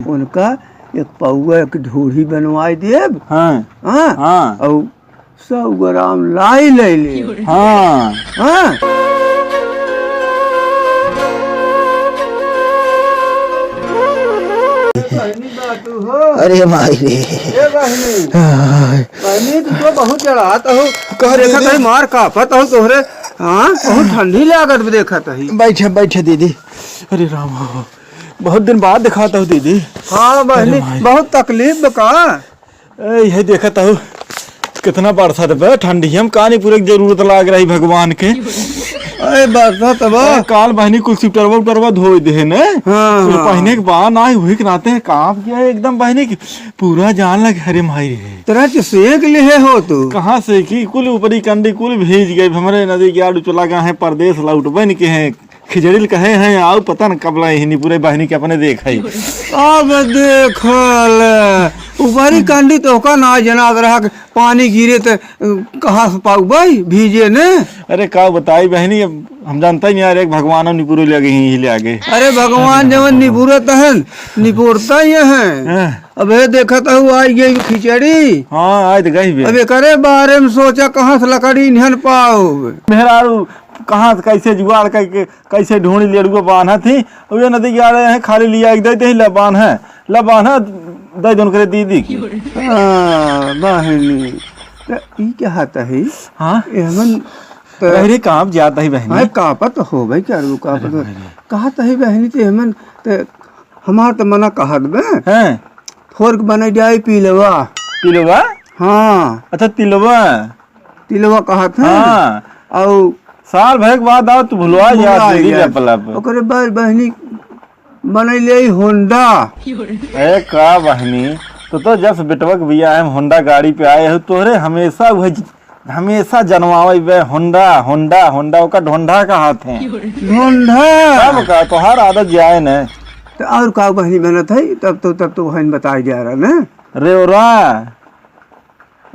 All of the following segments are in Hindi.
उनका एक पौआ एक ढूढ़ी बनवाई देब। हाँ हाँ हाँ और 100 ग्राम लाई ले ले। हाँ हाँ अरे माई रे बहनी तू तो बहुत जड़ात हो कह देखा कहीं मार कापत हो तोहरे। हाँ बहुत ठंडी लागत भी देखा ही। बैठे बैठे दीदी। अरे राम बहुत दिन बाद दिखाता हूँ दीदी। हाँ बहनी बहुत तकलीफ का। यही देखता हूँ कितना बरसात है ठंडी हम कहानी पूरे जरूरत लाग रही भगवान के। अरे बरसात अब काल बहनी कुल सिपटरवा उटरवा धो दे न। हाँ पहने के बाद ना हुई के नाते हैं कांप गया एकदम बहनी की पूरा जान लगे अरे माई रे तरह से सेक ले हो तू। कहाँ से की कुल ऊपरी कंडी कुल भीज गए हमारे नदी के आड़ चला गए हैं परदेश लौटबन के हैं खिचड़ी कहे हैं आओ पता न कब लाई पूरे बहनी के अपने देख अब देखल ऊपरी कंडी तो का ना जना रहा पानी गिरे तो कहाँ से पाऊ भाई भीजे ने। अरे का बताई बहनी अब हम जानता ही नहीं यार एक भगवान निपुर लगे ही ले आगे। अरे भगवान जवन निपुरत है निपुरता ही है। अब देखा तो आई गई खिचड़ी। हाँ आज गई अब करे बारे में सोचा कहाँ से लकड़ी निहन पाओ मेहरारू कहाँ से कैसे जुगाड़ करके कैसे ढूंढ लेड़ुआ बांधा थी वे नदी के आ रहे हैं खाली लिया एक दे लबान है दे दोनों करे दीदी की। बहनी ई क्या हाथा है। हाँ एमन अरे कांप जाता है बहनी। कापत हो भाई क्या कापत कहा है बहनी तो एमन तो हमार तो मना कहत बे फोर्क बने जाए पीलवा। तिलवा हाँ अच्छा तिलवा कहत है। हाँ और साल भर के बाद आओ तू भुलवा ओकरे बाद बहनी बनैले होंडा। ए का बहनी तो जब से बेटवा के बिया है होंडा गाड़ी पे आए हो तोहरे हमेशा जनवावे बे होंडा होंडा होंडा ओका ढोंढा का हाथ है ढोंढा सब का तोहार आदत जाए न। तो और का बहनी बनत है तब तो बहन बताई जा रहा ना रेवरा।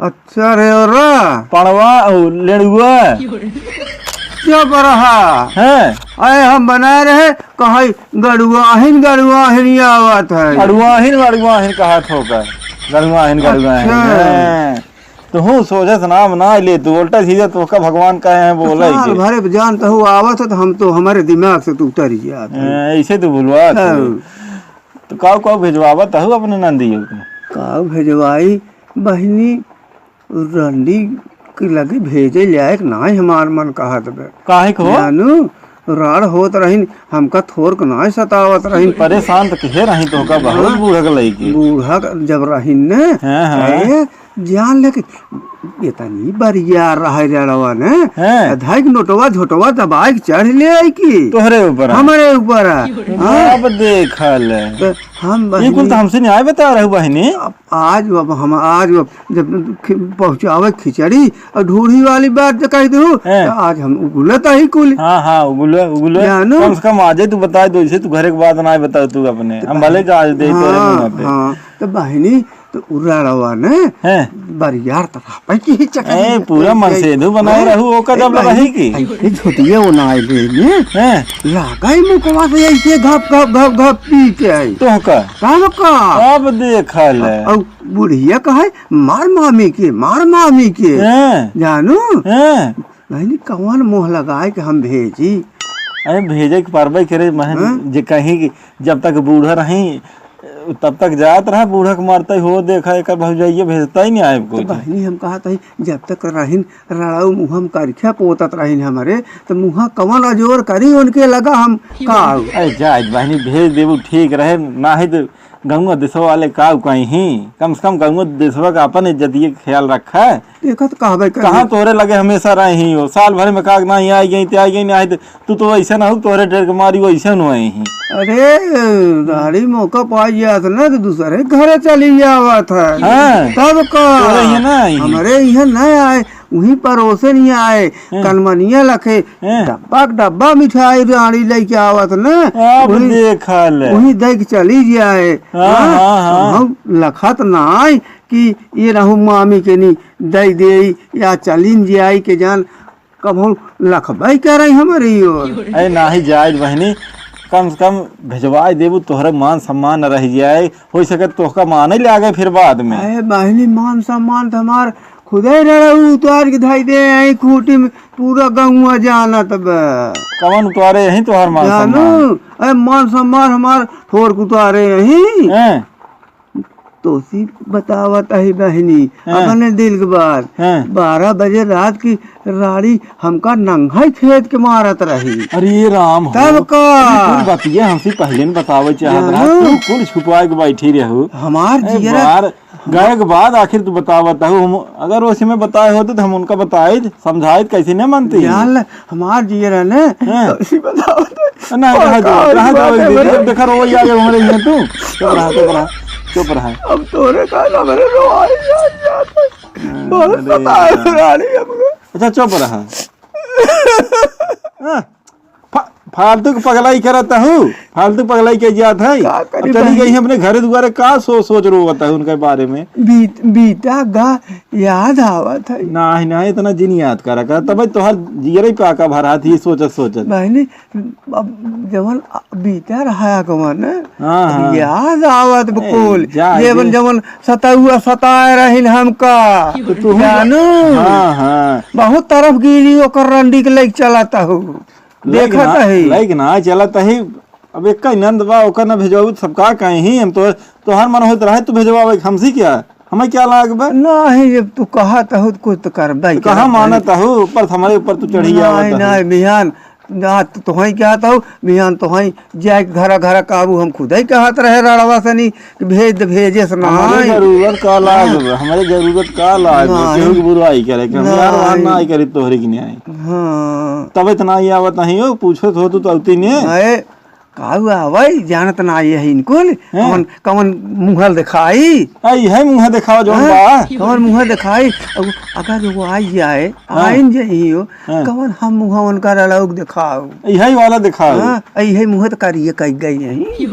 अच्छा रेवरा पड़वा लेड़ुआ क्या रहा है। अरे हम बनाए रहे कहा गड़ुआहिन आवत है। गड़ुआहिन कहा ठोकर गड़ुआहिन तो हूँ सोचे नाम ना ले तू उल्टा सीधा तो का भगवान कहे हैं बोला भरे जानता हूँ आवत है तो हम तो हमारे दिमाग से तो उतर गया ऐसे तो भूलवा तो काऊ भेजवावत हूँ अपने नंदी काऊ भेजवाई बहनी रंडी लगे भेजे लायक ना हमार मन कहत बे काहे को जानू राड़ होत रही हमका थोरक ना सतावत रही परेशान तो कहे रही तो का बहुत बूढ़ा जब रही ने जान लेके इतनी बरियार रहा ने धाई नोटवा झोटवा दबाई चढ़ ले आई की तोहरे ऊपर हमारे ऊपर अब देखल हम बिल्कुल तो हमसे न्याय बता रहे बहनी। आज जब पहुँचावे खिचड़ी और ढूढ़ी वाली बात कह दू आज हम उगुलता ही कुल। हाँ उगुले कम से कम आज तू बता दो इसे तू घर के बाद ना बता तू अपने हम भले का आज दे। हाँ तो बहनी तो उड़ा रवा ने बरियार तरह की चक्कर पूरा मन से दू बनाए रहू ओका जब रही की झोटिए वो ना ले ने लगाई मुकवा से ऐसे घप पी के आई तो का अब देखल और बुढ़िया कहे मार मामी के जानू नहीं कौन मोह लगाए कि हम भेजी। अरे भेजे के पारबई करे महन जे कहीं जब तक बूढ़ा रही तब तक जात रहा बूढ़ा के मारता हो देखा एक भौजाइये भेजता ही नहीं आए को। बहनी हम कहा था जब तक रहीन रड़ाऊ मुँह हम करखिया पोतत रहीन हमारे तो मुँह कवन अजोर करी उनके लगा हम का जाए बहनी भेज देबू ठीक रहे ना ही तो गंगा देशवा वाले का कहीं कम से कम गंगा देशवा का अपन इज्जतिये ख्याल रखा है। देखा तो कहाँ तोरे लगे हमेशा रही हो साल भर में का ना आई गई नहीं तू तो ऐसा ना हो तोरे डेढ़ के मारी वैसे न आई। अरे दाढ़ी मौका पाई गया था ना तो दूसरे घरे चली जावा था तब का हमारे यहाँ न आए वहीं परोसे नहीं आए कलमनिया लखे डब्बा मिठाई रानी लेके आवत न वहीं देख चली जाए। हम लखत ना आए कि ये रहू मामी के नी दे या चलीन जाए के जान कब हम लखबाई कह रही हमारी ओर ना ही जाए बहनी कम से कम भिजवाई देबू तोहरे मान सम्मान न रह जाए, हो सके तोहका मान ही ले गए फिर बाद में। अरे बहनी मान सम्मान तो हमार खुदे उतार के धाई दे आई खूटी में पूरा गंगुआ जाना तब कवन उतारे यही तोहर मान जानू। सम्मान? अरे मान सम्मान हमार फोड़ के उतारे यही हैं? तो सी बतावत है बहनी हाँ। अपने दिल के बात। हाँ। 12 बजे रात की राड़ी हमका नंगा खेत के मारत रही। अरे राम हो, तब का कुल बतिया हमसे पहले न बतावे चाहत रहा, जानू। तू कुल छुपा के बैठी रहू। हमार जियरा बार गए के बाद आखिर तू बतावत हूँ, हम अगर उसी में बताए होते तो हम उनका बताए समझाए कैसे नहीं मानती। जान ले हमार जियरा ने हाँ। तो सी बतावत है। ना और रहा का बात है बड़े। देखा रो आगे हमारे यहाँ तू चुप रहा अब तोरे का ना मेरे रोवाई जात है। बहुत सताए राड़ी हमको। अच्छा चुप रहा। हाँ, फालतू पगलाई करता हूँ, फालतू पगलाई के जात है। का अब करी चली बहन? गई अपने घर द्वारे का सोच रोवता है उनके बारे में। बीता गा याद आवत है। नहीं नहीं इतना जिन याद करा कर तब तोहर जियरे पे आका भरा थी सोचत बहनी अब जवन बीता रहा कमान हाँ, हाँ। याद आवत बकुल जा जेवन दे। जवन सताहुआ सताए रहिन हमका जानू। हाँ हाँ बहुत तरफ गिरी ओकर रंडी के लेके चलाता हूँ देखा है। लाइक ना चलत है। अब एक का नंद बा ओकर ना भेजवाबू सबका कहीं हम तो तोहर मन होत रहे तू भेजवाबे हमसे क्या हमें क्या लागबे। नहीं जब तू कहा तो कुछ तो कर भाई कहाँ मानत हूँ ऊपर हमारे ऊपर तू चढ़ी नहीं नहीं बिहान ना तो वही कहता हूँ बिहान तो वही जाए घरा घरा काबू हम खुद ही कहत रहे रड़वा सनी कि भेजे से हमारे नहीं। जरूरत का लाग हमारे जरूरत का लाग नहीं। केहू के बुराई करे कि हम यार वहाँ नहीं। ना आई करी तोहरे की नहीं आई हाँ तब इतना ही आवत नहीं हो पूछो तो तू अवती नहीं अरे काहू आवई जानत ना ये इनकुल कौन कौन मुंहल दिखाई आई है मुँह दिखावा जो बा कौन मुंह दिखाई अगर वो आई जाए आइन जइयो कौन हम मुंह उनका लड़ौक दिखाओ यही वाला दिखाओ। हाँ यही मुंह तो करिए कह गई यही।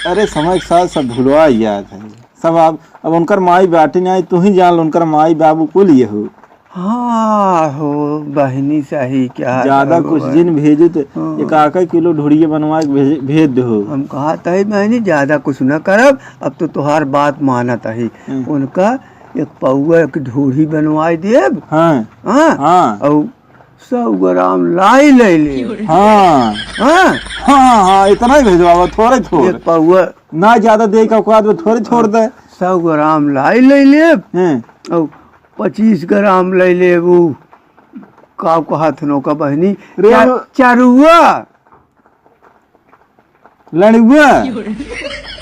अरे समय के साथ सब भुलवा याद है सब। अब उनकर माई बेटी नहीं तू ही जान लो उनकर माई बाबू कुल ये हो। हाँ हो बहनी सही क्या ज्यादा कुछ दिन भेजो तो एक आका किलो ढोड़िए बनवा के भेज दो। हम कहा था बहनी ज्यादा कुछ न करब अब तो तुहार बात मानत है उनका एक पौआ की ढोड़ी बनवाई देब। हाँ हाँ हाँ और 100 ग्राम लाई ले ले। हाँ हाँ हाँ हाँ इतना ही भेजवा थोड़े थोड़े एक पौआ ना ज्यादा दे का औकात में थोड़े छोड़ दे। 100 ग्राम लाई ले लेब हैं? और 25 ग्राम ले लेब वो का कहत का बहनी रे- चरुआ। लड़ुआ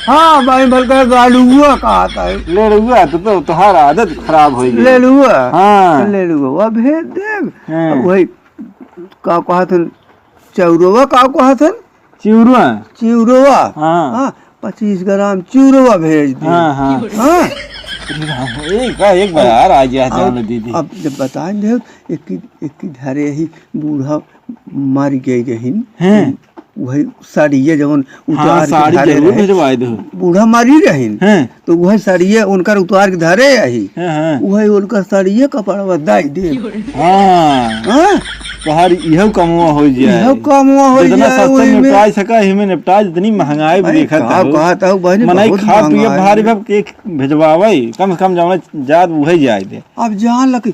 हाँ भाई बल्कि गालुआ कहता है लड़ुआ तो तुम्हारा आदत खराब हो गई। ले लुआ हाँ ले लुआ भेज देब। हाँ। वही का कहत चौरवा का कहत चिवरुआ चिवरवा। हाँ। हाँ 25 ग्राम चिवरवा भेज दे। हाँ हाँ हाँ एक बार आ गया जान दीदी। अब जब बताएं दे एक धरे ही बूढ़ा मर गई रहीन हैं? वही साड़िये जवन हाँ उतार के साड़ी धरे जरूर रहे भिजवाए दो। बूढ़ा मारी रहीन हैं? तो वही साड़िये उनकर उतार के धरे आई हैं, हैं। वही उनका साड़िये कपड़वा दाई दे। हाँ हाँ तोहार इहो कमवा हो जाए यह कमवा हो जितना जाए सस्ता वही में। निपटाई सका हिमे निपटाई जितनी महंगाई भी देखत का कहता हूँ बहनी मनाई बहुत खा पिए महंगा भारी है। भब केक भेजवावे कम से कम जाने जात वही जाए दे। अब जान लग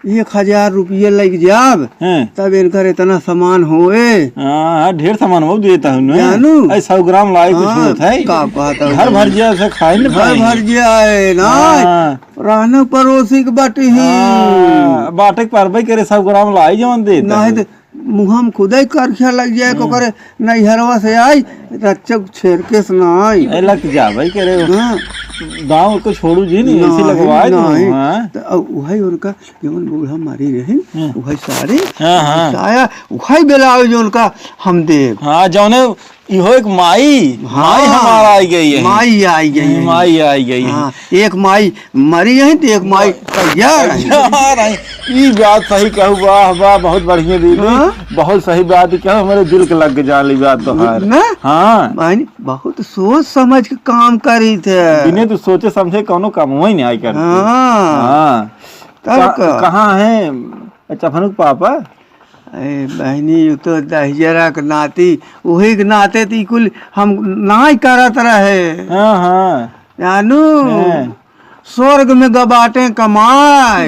1000 रुपये लग जाब हैं? तब इनकर इतना सामान होए। हाँ ढेर सामान वो देता हूँ जानू। 100 ग्राम लाई कुछ हाँ, होता है का कहता हूँ घर भर जाए से खाए न घर पाएंगे। भर जाए ना हाँ। रहना पड़ोसी के बाटी ही हाँ, बाटे परबे करे 100 ग्राम लाई जवन देता नहीं है। तो मुँह में खुद ही करखिया लग जाए को करे नैहरवा से आई रक्षक छेड़के से ना आई। ए लग जावे करे हाँ, दांव को छोड़ू जी नहीं ऐसे लगवाए तो नहीं। हाँ तो अब वही उनका जवन बूढ़ा मारी रही वही साड़ी हाँ, हाँ। साया वही बेलावे जो उनका हम देव। हाँ जौने इहो एक माई माई हमारा आई गई है। माई आई गई है। माई आई गई है। हाँ एक माई मरी है तो एक माई तैयार है। यार आई, ई बात सही कहू वाह वाह बहुत बढ़िया दीदी हाँ? बहुत सही बात कहू मेरे दिल के लग जान ली बात तो हार। ना हाँ मानी बहुत सोच समझ के काम करी थे। इन्हें तो सोचे समझे कौनो काम ही नहीं आई करती। हाँ हाँ तब का। कहाँ है चफनुक पापा? ए बहनी यू तो दहजरा के नाती वही के नाते ती कुल हम नाई करत रहे हाँ हाँ जानू हाँ। स्वर्ग में गबाटे कमाए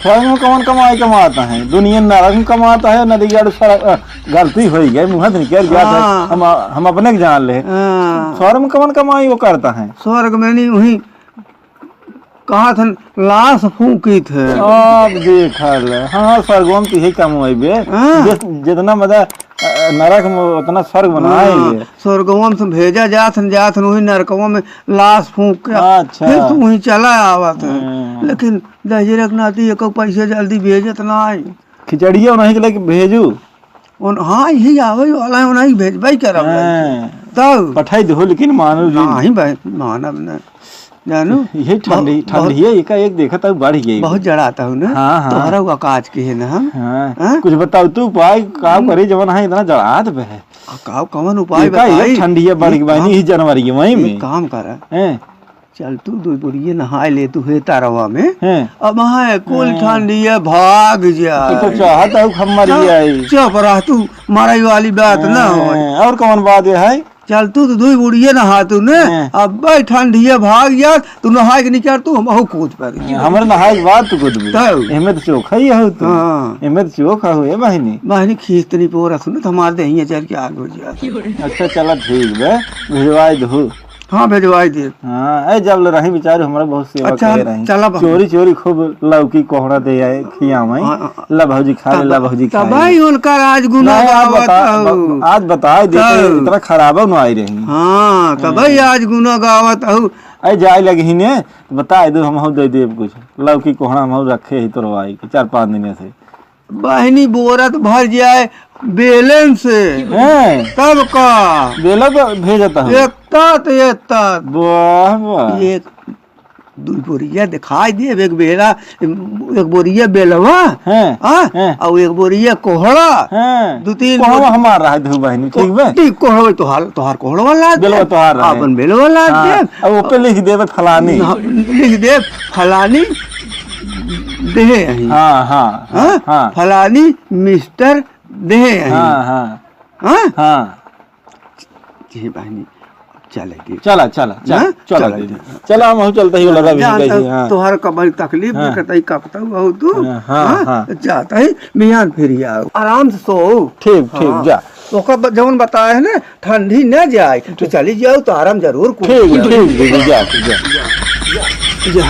स्वर्ग में कौन कमाई कमाता है दुनिया नरक में कमाता है नदी गलती हो गई मुँह निकल गया था हाँ। हम अपने के जान ले हाँ, स्वर्ग में कौन कमाई वो करता है स्वर्ग में नहीं वही कहा था लाश फूकी थे अब देख हाँ स्वर्गों में यही कम हुई बे हाँ। जितना मजा नरक में उतना स्वर्ग बनाएंगे स्वर्गों से भेजा जात वही नरकों में लाश फूक के अच्छा। फिर तू वहीं चला आवा था हाँ। लेकिन दहजरक नाती एक पैसे जल्दी भेजत ना आई खिचड़िया उन्हीं के लेके भेजू हाँ यही आवे वाला है उन्हीं भेजबाई करब हाँ। तब पठाई दो लेकिन मानो जी नहीं भाई मानब न जानू ये ठंडी ठंडी है एक एक देखा तब बढ़ गई बहुत जड़ाता हूँ ना हाँ, हाँ। तोहरा वो काज के है ना हम हाँ। हाँ? कुछ बताओ तू उपाय काम करे जवन है इतना जड़ात पे है का कौन उपाय एका एक बताई ठंडी है बढ़ गई ही जनवरी के वहीं में एक काम कर हैं चल तू दो बुढ़िए नहाए ले तू हे तारवा में हैं अब वहाँ कुल ठंडी है भाग जा तो चाहत है खमरी आई चुप रह तू माराई वाली बात ना हो और कौन बात है चल तू तो दुई बुढ़िए नहा तू ने हाँ। अब भाई ठंडी है भाग जा तू नहाए के निकाल तू हम कूद पर हमरे नहाए के बाद तू कुछ भी तब एमे तो चोखा ही है तू हाँ एमे तो चोखा हुए बहनी बहनी खींचतनी पोरा सुन तो हमारे दही चल के आगे हो जा अच्छा चला ठीक बे भिजवाई दो हाँ भेजवाई दे हाँ ए जब रही बेचारे हमारा बहुत सेवा अच्छा, करे रही चला बा। चोरी चोरी खूब लौकी कोहड़ा दे आए खियावई हाँ, ला भौजी खा ले ला भौजी खा तब ले भाई उनका आज गुना नहीं, आज गावत बता हूँ। आज बता दे तब। इतना खराब न आई रही हाँ तब भाई आज गुना गावत हूँ आई जाए लगी ने बता दे हम दे देब कुछ लौकी कोहड़ा हम रखे ही तोरवाई के 4-5 दिन से बहनी बोरत भर जाए बेलन से हैं तब का बेला तो भेजता हूँ एकता तो एकता वाह वाह एक दू बोरिया दिखाई दे एक बेला एक बोरिया बेलवा हैं हाँ और एक बोरिया कोहड़ा हैं 2-3 कोहड़ा हमार रहा दू बहनी ठीक बे ठीक कोहड़ा तोहार कोहड़ा ला दे बेलवा तोहार रहे। अपन बेलवा ला दे अब ऊपर लिख देवे फलानी लिख दे फलानी दे अहीं। हाँ हाँ हाँ हाँ फलानी मिस्टर दे अहीं। हाँ हाँ हाँ हाँ जी बहनी चले दे चला चला हाँ? चला चला दीदी चला हम चलते ही लगा भी कैसे हाँ तोहर कबल तकलीफ हाँ। कतई कपता हो तू हाँ, हाँ, हाँ। जाता है मियान फिर आओ आराम से सो ठीक ठीक जा ओकर जवन बताया है ना ठंडी न जाए तो चली जाओ तो आराम जरूर ठीक ठीक दीदी जा जा जा